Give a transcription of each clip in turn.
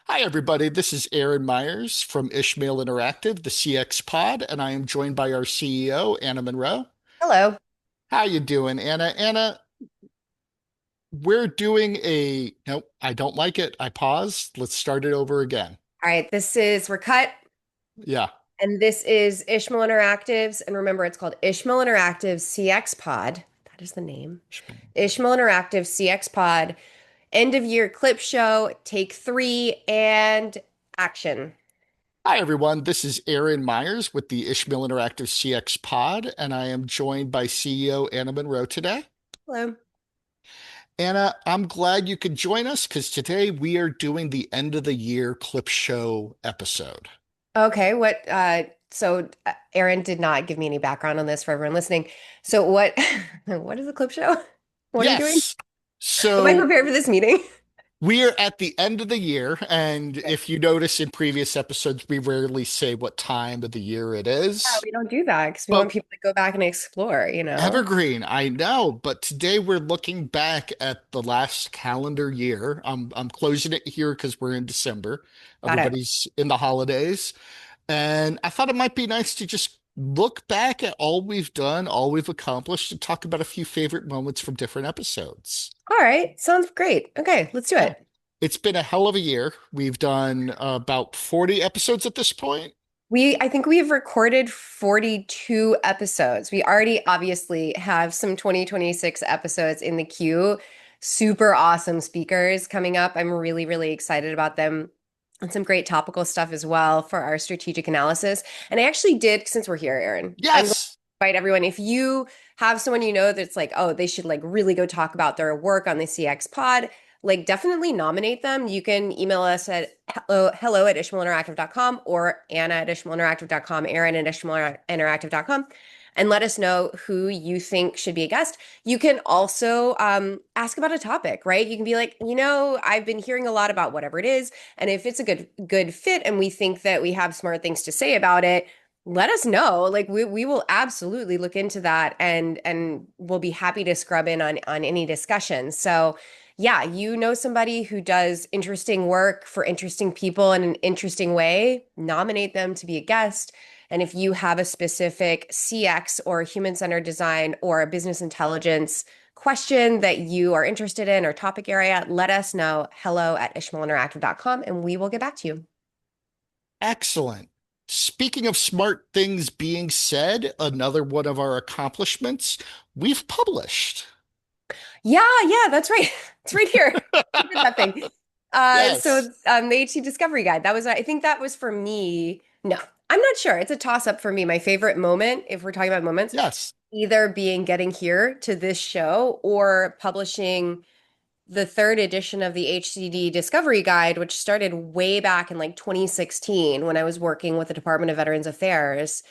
Hi, everybody. This is Aaron Myers from Ishmael Interactive, the CX Pod, and I am joined by our CEO, Anna Monroe. Hello. How you doing, Anna? Anna, we're doing a... Nope, I don't like it. I paused. Let's start it over again. All right, we're cut, Yeah. and this is Ishmael Interactives. And remember, it's called Ishmael Interactives CX Pod. That is the name. Ishmael Interactive CX Pod. End of year clip show, take three, and action. Hi, everyone. This is Aaron Myers with the Ishmael Interactive CX Pod, and I am joined by CEO Anna Monroe today. Hello. Anna, I'm glad you could join us because today we are doing the end of the year clip show episode. Okay, Aaron did not give me any background on this for everyone listening. So what what is a clip show? What are you doing? Yes. Am I So prepared for this meeting? we are at the end of the year, and if you notice in previous episodes, we rarely say what time of the year it Yeah, is. we don't do that because we But want people to go back and explore. evergreen, I know. But today we're looking back at the last calendar year. I'm closing it here because we're in December. Got it. Everybody's in the holidays, and I thought it might be nice to just look back at all we've done, all we've accomplished, and talk about a few favorite moments from different episodes. All right, sounds great. Okay, let's do Yeah. it. It's been a hell of a year. We've done about 40 episodes at this point. I think we've recorded 42 episodes. We already obviously have some 2026 episodes in the queue. Super awesome speakers coming up. I'm really, really excited about them. And some great topical stuff as well for our strategic analysis. And I actually did, since we're here, Aaron, I'm going to Yes. invite everyone. If you have someone you know that's like, oh, they should like really go talk about their work on the CX pod, like definitely nominate them. You can email us at hello at ishmaelinteractive.com or Anna at ishmaelinteractive.com, Aaron at ishmaelinteractive.com, and let us know who you think should be a guest. You can also ask about a topic, right? You can be like, I've been hearing a lot about whatever it is, and if it's a good fit and we think that we have smart things to say about it, let us know. Like we will absolutely look into that and we'll be happy to scrub in on any discussion. So yeah, you know somebody who does interesting work for interesting people in an interesting way, nominate them to be a guest. And if you have a specific CX or human-centered design or a business intelligence question that you are interested in or topic area, let us know hello at ishmaelinteractive.com and we will get back to you. Excellent. Speaking of smart things being said, another one of our accomplishments, we've published. Yeah, that's right. It's right here. Look at that thing. Yes. The HT Discovery Guide. I think that was for me. No, I'm not sure. It's a toss up for me. My favorite moment, if we're talking about moments, Yes. either being getting here to this show or publishing the third edition of the HCD Discovery Guide, which started way back in like 2016 when I was working with the Department of Veterans Affairs.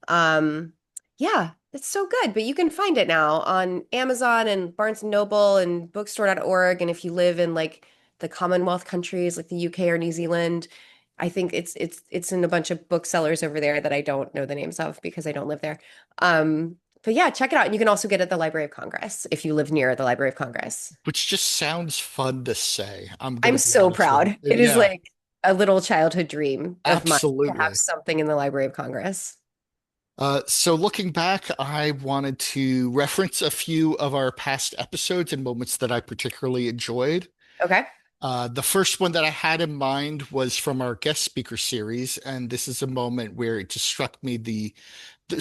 Um, yeah, it's so good, but you can find it now on Amazon and Barnes and Noble and bookstore.org. And if you live in like the Commonwealth countries like the UK or New Zealand, I think it's in a bunch of booksellers over there that I don't know the names of because I don't live there. But yeah, check it out. And you can also get it at the Library of Congress if you live near the Library of Congress. Which just sounds fun to say. I'm going I'm to be so honest with you. proud. It is Yeah, like a little childhood dream of mine to have absolutely. something in the Library of Congress. So looking back, I wanted to reference a few of our past episodes and moments that I particularly enjoyed. Okay. The first one that I had in mind was from our guest speaker series, and this is a moment where it just struck me the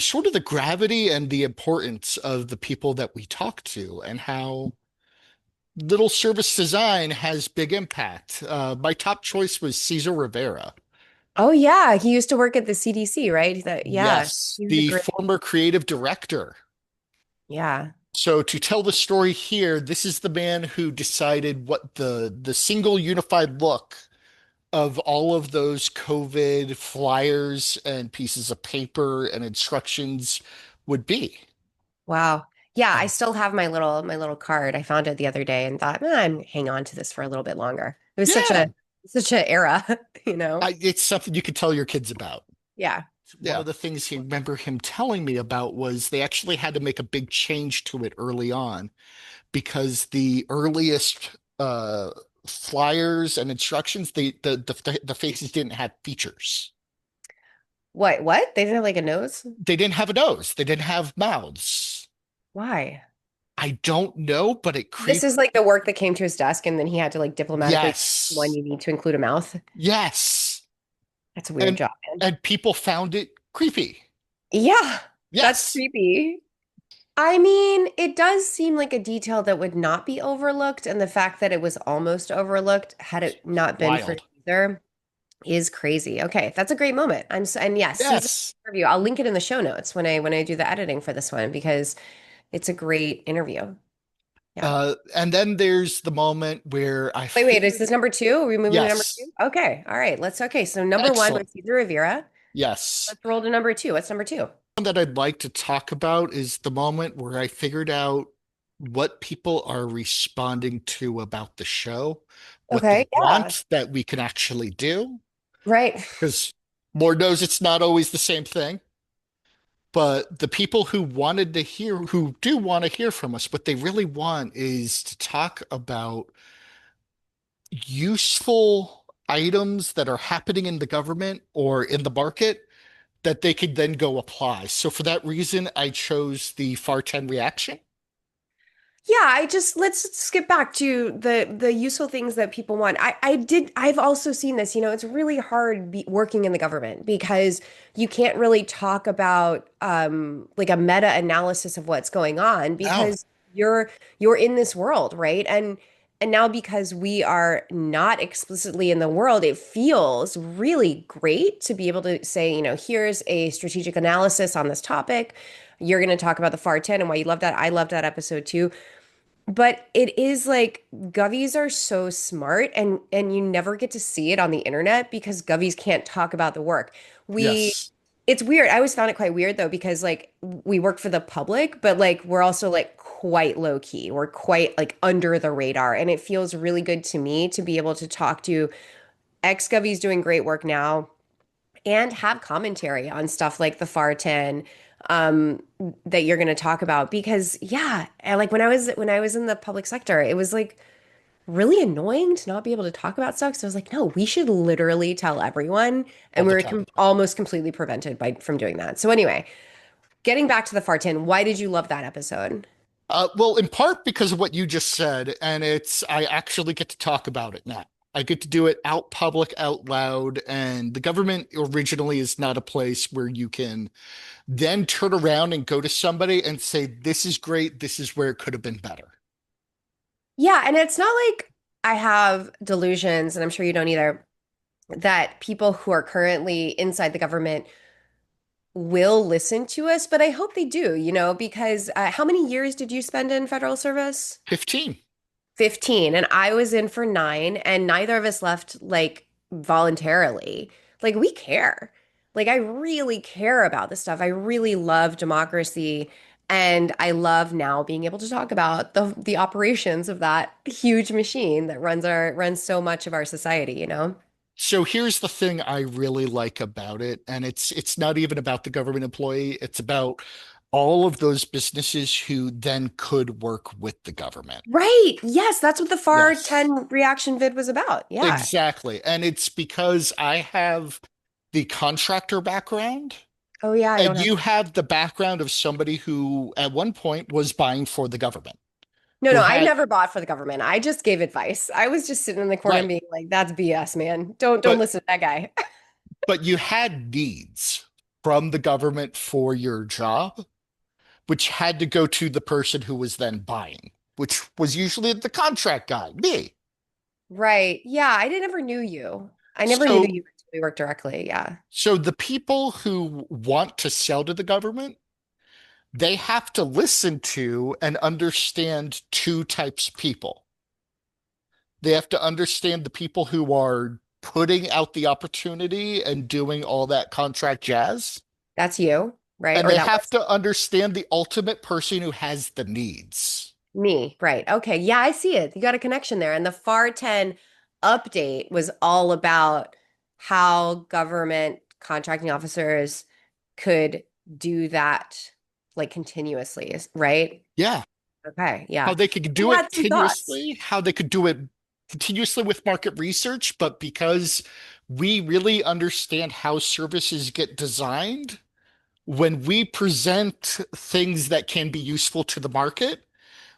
sort of the gravity and the importance of the people that we talk to and how little service design has big impact. My top choice was Cesar Rivera. Oh yeah, he used to work at the CDC, right? Yeah, Yes, he was a the great. former creative director. Yeah. So to tell the story here, this is the man who decided what the single unified look of all of those COVID flyers and pieces of paper and instructions would be. Wow. Yeah, I Uh, still have my little card. I found it the other day and thought, I'm hang on to this for a little bit longer. It was such yeah, a era, you know? it's something you could tell your kids about. Yeah. One Yeah. of the things he remember him telling me about was they actually had to make a big change to it early on because the earliest flyers and instructions, the faces didn't have features. What? They didn't have like a nose? They didn't have a nose. They didn't have mouths. Why? I don't know, but it This creeped. is like the work that came to his desk, and then he had to like diplomatically one Yes. you need to include a mouth. Yes. That's a weird And job, man. and people found it creepy. Yeah, that's Yes. creepy. I mean, it does seem like a detail that would not be overlooked, and the fact that it was almost overlooked had it not been for Wild. Caesar is crazy. Okay, that's a great moment. And yes, Caesar Yes. interview. I'll link it in the show notes when I do the editing for this one because it's a great interview. Yeah. And then there's the moment where I Wait, is figured, this number two? Are we moving to number yes, two? Okay. All right. Okay. So number one excellent. was Cesar Rivera. Yes. Let's roll to number two. What's number two? One that I'd like to talk about is the moment where I figured out what people are responding to about the show, what Okay. they Yeah. want that we can actually do. Right. Because Lord knows it's not always the same thing. But the people who wanted to hear, who do want to hear from us, what they really want is to talk about useful items that are happening in the government or in the market that they could then go apply. So for that reason, I chose the FAR-10 reaction. Yeah, let's skip back to the useful things that people want. I've also seen this, it's really hard working in the government because you can't really talk about like a meta analysis of what's going on No, because you're in this world, right? And now because we are not explicitly in the world, it feels really great to be able to say, here's a strategic analysis on this topic. You're going to talk about the FAR-10 and why you love that. I love that episode too. But it is like Govies are so smart and you never get to see it on the internet because Govies can't talk about the work. We yes. It's weird. I always found it quite weird though because like we work for the public, but like we're also like quite low key. We're quite like under the radar and it feels really good to me to be able to talk to ex-Govies doing great work now and have commentary on stuff like the FAR-10 um that you're going to talk about because yeah, like when I was in the public sector, it was like really annoying to not be able to talk about stuff. So I was like, no, we should literally tell everyone, All and we the were time. almost completely prevented by from doing that. So anyway, getting back to the FAR-10, why did you love that episode? Well, in part because of what you just said, and I actually get to talk about it now. I get to do it out public, out loud, and the government originally is not a place where you can then turn around and go to somebody and say, this is great, this is where it could have been better. Yeah, and it's not like I have delusions, and I'm sure you don't either, that people who are currently inside the government will listen to us, but I hope they do, because how many years did you spend in federal service? 15. 15, and I was in for 9, and neither of us left like voluntarily. Like we care. Like I really care about this stuff. I really love democracy, and I love now being able to talk about the operations of that huge machine that runs so much of our society. So here's the thing I really like about it, and it's not even about the government employee, it's about all of those businesses who then could work with the government. Right. Yes, that's what the Yes, FAR-10 reaction vid was about. Yeah. exactly. And it's because I have the contractor background, Oh yeah, I don't and have. you have the background of somebody who at one point was buying for the government, No, who no, I had, never bought for the government. I just gave advice. I was just sitting in the corner and right, being like, "That's BS, man. Don't but listen to that guy." but you had needs from the government for your job, which had to go to the person who was then buying, which was usually the contract guy, me. Right. Yeah, never knew you. I never knew So you until we worked directly. Yeah. so the people who want to sell to the government, they have to listen to and understand two types of people. They have to understand the people who are putting out the opportunity and doing all that contract jazz. That's you, right? And Or they that have was to understand the ultimate person who has the needs. me. Right. Okay. Yeah, I see it. You got a connection there. And the FAR-10 update was all about how government contracting officers could do that like continuously, right? Yeah. Okay. How Yeah. they could You do it had some thoughts. continuously, how they could do it continuously with market research, but because we really understand how services get designed, when we present things that can be useful to the market,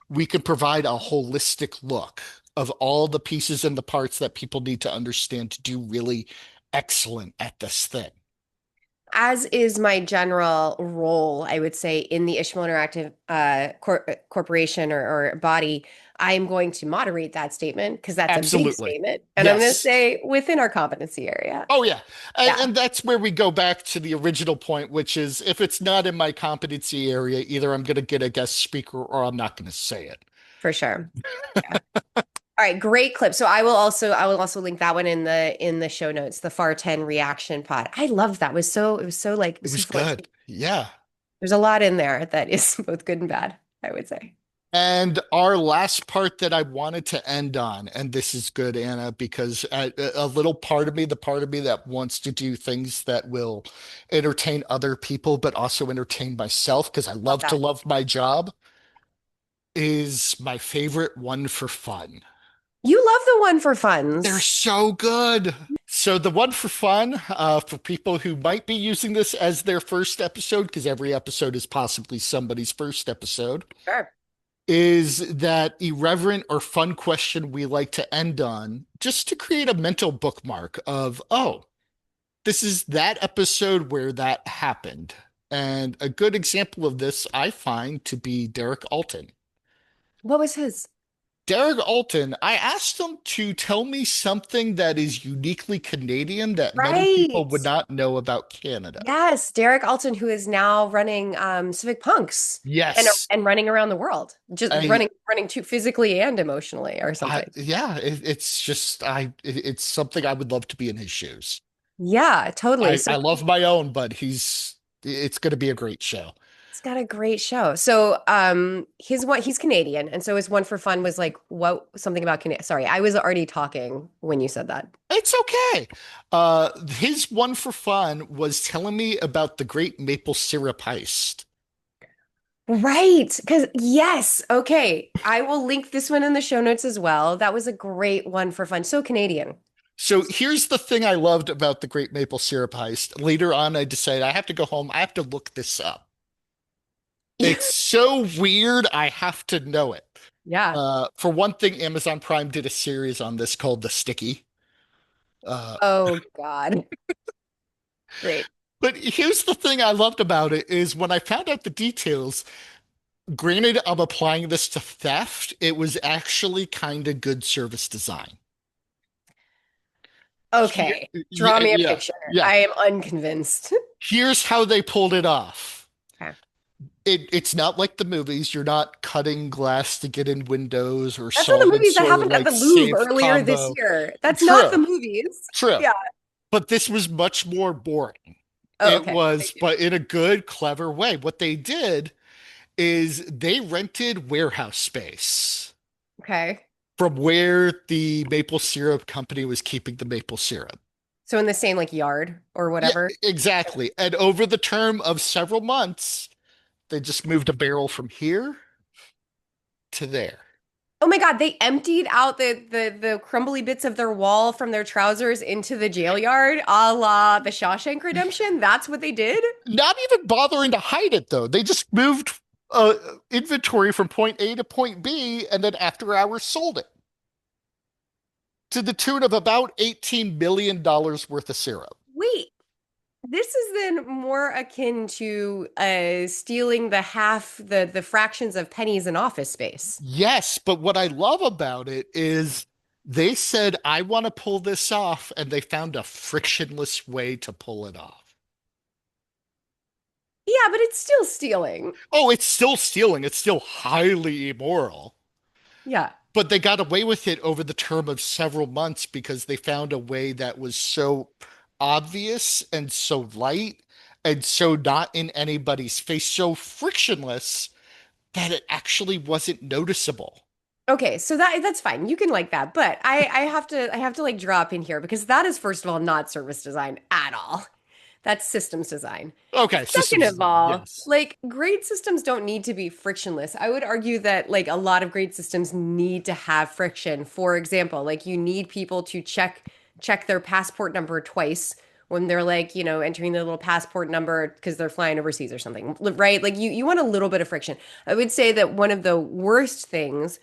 we can provide a holistic look of all the pieces and the parts that people need to understand to do really excellent at this thing. As is my general role, I would say, in the Ishmael Interactive corporation or body, I'm going to moderate that statement because that's a big Absolutely. statement. And I'm going to Yes. say within our competency area. Oh, yeah. Yeah, And that's where we go back to the original point, which is if it's not in my competency area, either I'm going to get a guest speaker or I'm not going to say it. for sure. Yeah. All right, great clip. So I will also link that one in the show notes, the FAR-10 reaction pod. I love that. It was so like it It was so was full. good. Yeah. There's a lot in there that is both good and bad, I would say. And our last part that I wanted to end on, and this is good, Anna, because a little part of me, the part of me that wants to do things that will entertain other people, but also entertain myself, because I Love love to that. love my job, is my favorite one for fun. You love the one for They're funds. so good. So the one for fun, for people who might be using this as their first episode, because every episode is possibly somebody's first episode, Sure. is that irreverent or fun question we like to end on, just to create a mental bookmark of, oh, this is that episode where that happened. And a good example of this I find to be Derek Alton. What was his? Derek Alton, I asked him to tell me something that is uniquely Canadian that many people Right. would not know about Canada. Yes, Derek Alton, who is now running Civic Punks and Yes, and running around the world, just I, running too physically and emotionally or something. yeah, it's just, it's something I would love to be in his shoes. Yeah, totally. So I love my own, but it's going to be a great show. he's got a great show. So he's Canadian, and so his one for fun was like what something about Canada. Sorry, I was already talking when you said that. It's okay. His one for fun was telling me about the great maple syrup heist. Right. Because, yes. Okay. I will link this one in the show notes as well. That was a great one for fun. So Canadian. So here's the thing I loved about the great maple syrup heist. Later on, I decided I have to go home. I have to look this up. It's so weird. I have to know it. Yeah. For one thing, Amazon Prime did a series on this called The Sticky. Uh, Oh, God. Great. but here's the thing I loved about it is when I found out the details, granted, I'm applying this to theft. It was actually kind of good service design. Okay. Draw Yeah, me a yeah, picture. yeah. I am unconvinced. Here's how they pulled it off. Okay. It's not like the movies. You're not cutting glass to get in windows or That's not the solving movies that sort of happened at like the Louvre safe earlier this combo. year. That's not the True, movies. true. Yeah. But this was much more boring. Oh, It okay. was, Thank you. but in a good, clever way. What they did is they rented warehouse space Okay. from where the maple syrup company was keeping the maple syrup. So in the same like yard or Yeah, whatever. exactly. And over the term of several months, they just moved a barrel from here to there. Oh my God, they emptied out the crumbly bits of their wall from their trousers into the jail yard, a la the Shawshank Redemption. That's what they did? Not even bothering to hide it, though. They just moved uh, inventory from point A to point B and then after hours sold it to the tune of about $18 million worth of syrup. Wait, this is then more akin to stealing the fractions of pennies in office space. Yes, but what I love about it is they said, I want to pull this off, and they found a frictionless way to pull it off. Yeah, but it's still stealing. Oh, it's still stealing. It's still highly immoral. Yeah. But they got away with it over the term of several months because they found a way that was so obvious and so light and so not in anybody's face, so frictionless that it actually wasn't noticeable. Okay, so that's fine. You can like that, but I have to like drop in here because that is first of all not service design at all. That's systems design. Okay, Second systems of design. all, Yes. like great systems don't need to be frictionless. I would argue that like a lot of great systems need to have friction. For example, like you need people to check their passport number twice when they're like, entering their little passport number because they're flying overseas or something, right? Like you want a little bit of friction. I would say that one of the worst things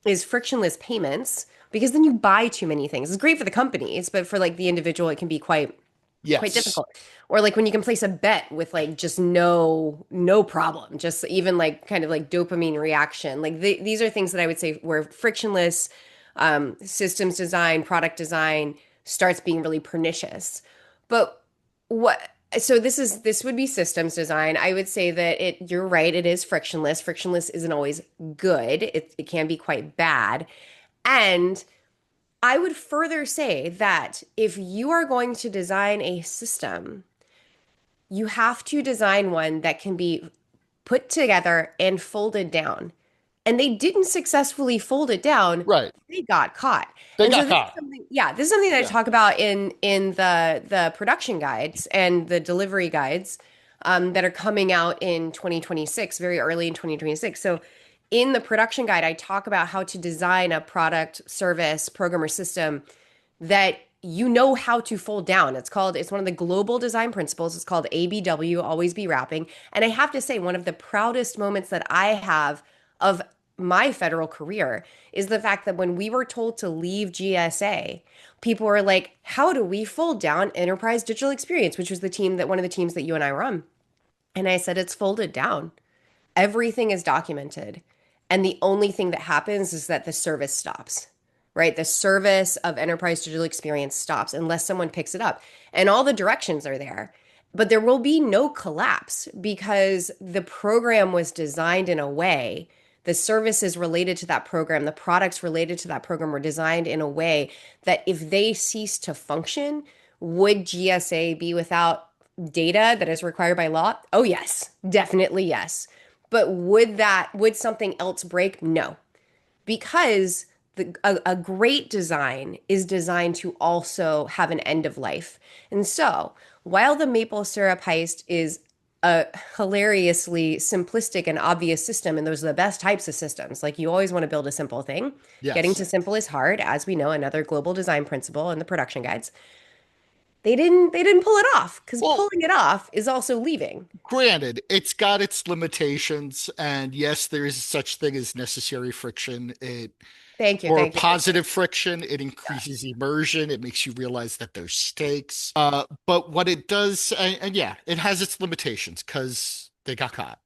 is frictionless payments because then you buy too many things. It's great for the companies, but for like the individual, it can be quite Yes. difficult. Or like when you can place a bet with like just no problem, just even like kind of like dopamine reaction. Like these are things that I would say where frictionless systems design, product design starts being really pernicious. But what so this would be systems design. I would say that you're right, it is frictionless. Frictionless isn't always good. It can be quite bad. And I would further say that if you are going to design a system, you have to design one that can be put together and folded down. And they didn't successfully fold it down. Right. They got caught. They And so got this is caught. something, yeah, this is something that I Yeah. talk about in the production guides and the delivery guides that are coming out in 2026, very early in 2026. So in the production guide, I talk about how to design a product, service, program, or system that you know how to fold down. It's one of the global design principles. It's called ABW, always be wrapping. And I have to say, one of the proudest moments that I have of my federal career is the fact that when we were told to leave GSA, people were like, how do we fold down enterprise digital experience, which was one of the teams that you and I were on? And I said, it's folded down. Everything is documented. And the only thing that happens is that the service stops, right? The service of enterprise digital experience stops unless someone picks it up. And all the directions are there. But there will be no collapse because the program was designed in a way, the services related to that program, the products related to that program were designed in a way that if they cease to function, would GSA be without data that is required by law? Oh, yes, definitely yes. But would something else break? No, because a great design is designed to also have an end of life. And so, while the maple syrup heist is a hilariously simplistic and obvious system, and those are the best types of systems, like you always want to build a simple thing. Getting Yes. to simple is hard, as we know, another global design principle in the production guides. They didn't pull it off because Well, pulling it off is also leaving. granted, it's got its limitations, and yes, there is such thing as necessary friction. It Thank you, or thank you, thank you. positive friction, it increases immersion. It makes you realize that there's stakes. But what it does, and yeah, it has its limitations because they got caught.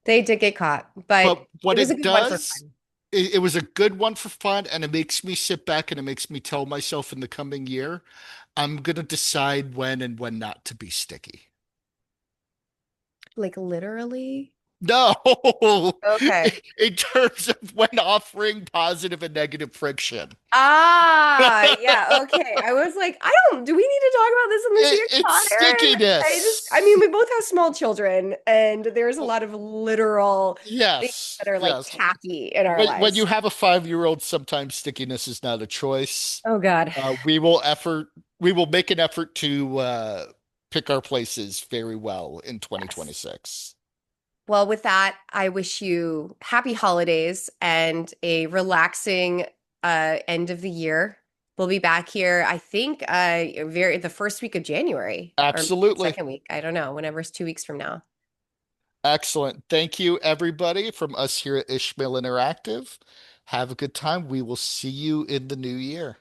They did get caught, but But it what was a it good one for does, fun. it was a good one for fun, and it makes me sit back and it makes me tell myself in the coming year, I'm gonna decide when and when not to be sticky. Like literally. No, Okay. in terms of when offering positive and negative friction. Ah, yeah, okay. I was like, do we need to talk about this in the CX It's pod, Aaron? I mean, stickiness. we both have small children, and there's a lot of literal things Yes, that are like yes. tacky in our When you lives. have a 5-year-old, sometimes stickiness is not a choice. Oh God. Uh, we will effort, we will make an effort to pick our places very well in Yes. 2026. Well, with that, I wish you happy holidays and a relaxing end of the year. We'll be back here, I think, the first week of January or Absolutely. second week. I don't know, whenever it's 2 weeks from now. Excellent. Thank you, everybody, from us here at Ishmael Interactive. Have a good time. We will see you in the new year.